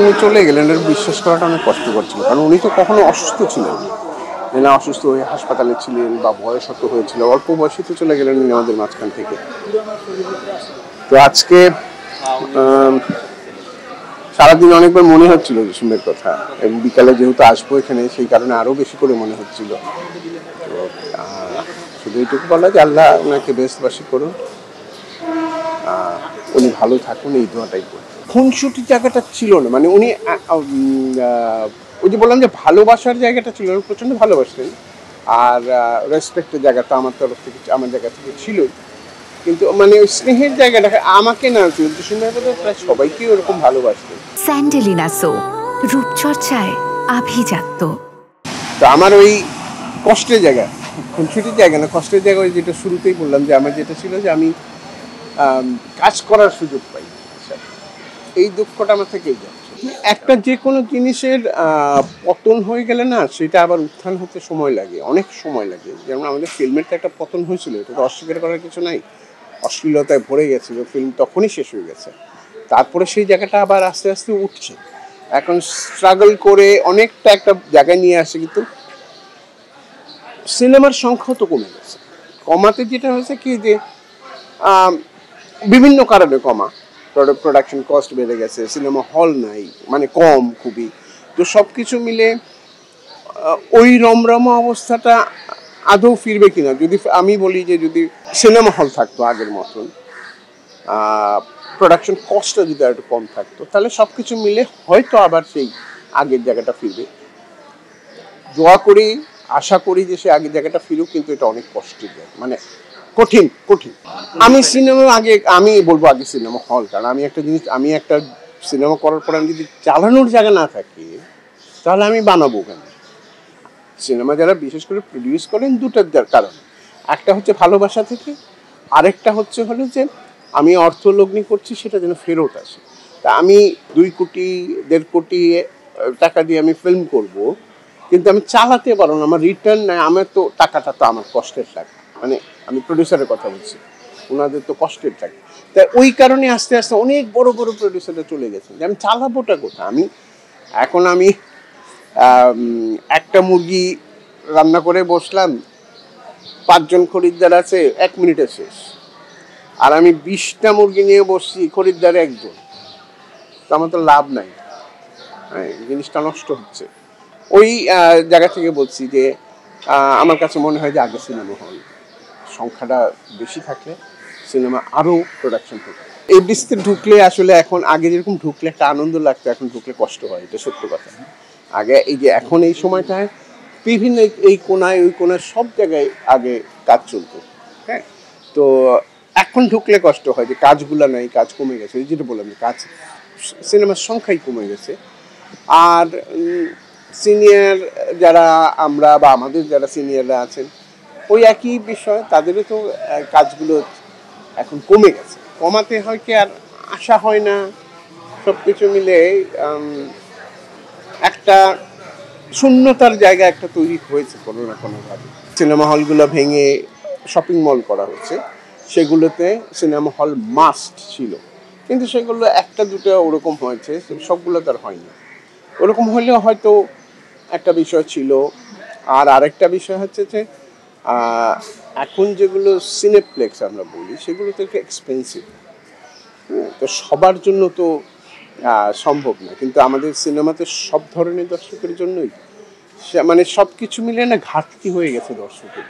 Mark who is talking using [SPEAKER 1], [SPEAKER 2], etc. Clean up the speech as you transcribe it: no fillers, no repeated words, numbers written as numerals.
[SPEAKER 1] উনি চলে গেলেন এটা বিশ্বাস করাটা অনেক কষ্টকর ছিল, কারণ উনি তো কখনো অসুস্থ ছিলেন না, অসুস্থ হয়ে হাসপাতালে ছিলেন বা বয়সত্ব হয়েছিল, অল্প বয়সে তো চলে গেলেন উনি আমাদের মাঝখান থেকে। তো আজকে সারাদিন অনেকবার মনে হচ্ছিল জসিমের কথা, এবং বিকালে যেহেতু আসবো এখানে সেই কারণে আরো বেশি করে মনে হচ্ছিল। তো শুধু এইটুকু বলা যে আল্লাহ ওনাকে বেস্টবাসী করুন, উনি ভালো থাকুন, এই দোয়াটাই করি। খুনসুটি জায়গাটা ছিল না, মানে উনি ওই যে বললাম যে ভালোবাসার জায়গাটা ছিল, প্রচন্ড ভালোবাসতেন, আর রেসপেক্টের জায়গাটা আমার তরফ থেকে, আমার জায়গা থেকে ছিল, কিন্তু মানে ওই স্নেহের জায়গাটা আমাকে না, প্রায় সবাইকে ওরকম ভালোবাসতেন।
[SPEAKER 2] স্যান্ডেলিনা সো, রূপচর্চায় আভিজাত্য।
[SPEAKER 1] তো আমার ওই কষ্টের জায়গা, খুনসুটির জায়গা না, কষ্টের জায়গা, ওই যেটা শুরুতেই বললাম যে আমার যেটা ছিল যে আমি কাজ করার সুযোগ পাই, এই দুঃখটা আমার থেকেই যাচ্ছে। একটা যে কোনো জিনিসের পতন হয়ে গেলে না, সেটা আবার উত্থান হতে সময় লাগে, অনেক সময় লাগে। যেমন আমাদের ফিল্মের তো একটা পতন হয়েছিল, এটা তো অস্বীকার করার কিছু নাই, অশ্লীলতায় ভরে গেছিল ফিল্ম, তখনই শেষ হয়ে গেছে। তারপরে সেই জায়গাটা আবার আস্তে আস্তে উঠছে, এখন স্ট্রাগল করে অনেকটা একটা জায়গায় নিয়ে আসে, কিন্তু সিনেমার সংখ্যা তো কমে গেছে। কমাতে যেটা হয়েছে কি যে বিভিন্ন কারণে কমা, প্রোডাকশন কস্ট বেড়ে গেছে, সিনেমা হল নাই, মানে কম খুবই। তো সব কিছু মিলে ওই রমরমা অবস্থাটা আদৌ ফিরবে কিনা, যদি আমি বলি যে যদি সিনেমা হল থাকতো আগের মতন, প্রোডাকশন কস্টটা যদি আর একটু কম থাকতো, তাহলে সব কিছু মিলে হয়তো আবার সেই আগের জায়গাটা ফিরবে। দোয়া করি, আশা করি যে সে আগের জায়গাটা ফিরুক, কিন্তু এটা অনেক কষ্টের জায়গা, মানে কঠিন কঠিন। আমি সিনেমা আমি বলবো আগে সিনেমা হল, কারণ আমি একটা জিনিস, আমি একটা সিনেমা করার পর আমি যদি চালানোর জায়গা না থাকে, তাহলে আমি বানাবো কেন? সিনেমা যারা বিশেষ করে প্রডিউস করেন, দুটার কারণ, একটা হচ্ছে ভালোবাসা থেকে, আরেকটা হচ্ছে হলো যে আমি অর্থ লগ্নি করছি, সেটা যেন ফেরত আসে। তা আমি 2 কোটি 1.5 কোটি টাকা দিয়ে আমি ফিল্ম করব, কিন্তু আমি চালাতে পারবো না, আমার রিটার্ন নাই, আমার তো টাকাটা তো আমার কষ্টের টাকা, মানে আমি প্রডিউসারের কথা বলছি, ওনাদের তো কষ্টের টাকা। তাই ওই কারণে আস্তে আস্তে অনেক বড় বড় প্রডিউসাররা চলে গেছেন, যে আমি চালাবোটা কোথায়। আমি একটা মুরগি রান্না করে বসলাম, 5 জন খরিদ্দার আছে, 1 মিনিটে শেষ, আর আমি 20টা মুরগি নিয়ে বসছি, খরিদ্দার 1 জন, তো আমার তো লাভ নাই, হ্যাঁ, জিনিসটা নষ্ট হচ্ছে। ওই জায়গা থেকে বলছি যে আমার কাছে মনে হয় যে আগে সিনেমা হল সংখ্যাটা বেশি থাকলে সিনেমা আরও প্রোডাকশন হতো। এই বৃষ্টিতে ঢুকলে আসলে, এখন আগে যেরকম ঢুকলে একটা আনন্দ লাগতো, এখন ঢুকলে কষ্ট হয়, এটা সত্য কথা। আগে এই যে এখন এই সময়টায় বিভিন্ন এই কোনায় ওই কোনায় সব জায়গায় আগে কাজ চলতো, হ্যাঁ, তো এখন ঢুকলে কষ্ট হয় যে কাজগুলো নাই, কাজ কমে গেছে, এই যেটা বললাম যে কাজ, সিনেমার সংখ্যাই কমে গেছে। আর সিনিয়র যারা আমরা বা আমাদের যারা সিনিয়ররা আছেন, ওই একই বিষয়, তাদেরও তো কাজগুলো এখন কমে গেছে, কমাতে হয় কি আর আশা হয় না, সব কিছু মিলে একটা শূন্যতার জায়গা একটা তৈরি হয়েছে কোনো না কোনোভাবে। সিনেমা হলগুলো ভেঙে শপিং মল করা হচ্ছে, সেগুলোতে সিনেমা হল মাস্ট ছিল, কিন্তু সেগুলো একটা দুটো ওরকম হয়েছে, সবগুলো তার হয়নি। ওরকম হলেও হয়তো একটা বিষয় ছিল। আর আরেকটা বিষয় হচ্ছে যে এখন যেগুলো সিনেপ্লেক্স আমরা বলি, সেগুলো তো একটু এক্সপেন্সিভ, তো সবার জন্য তো সম্ভব না, কিন্তু আমাদের সিনেমাতে সব ধরনের দর্শকের জন্যই, মানে সব কিছু মিলে না ঘাটতি হয়ে গেছে দর্শকের।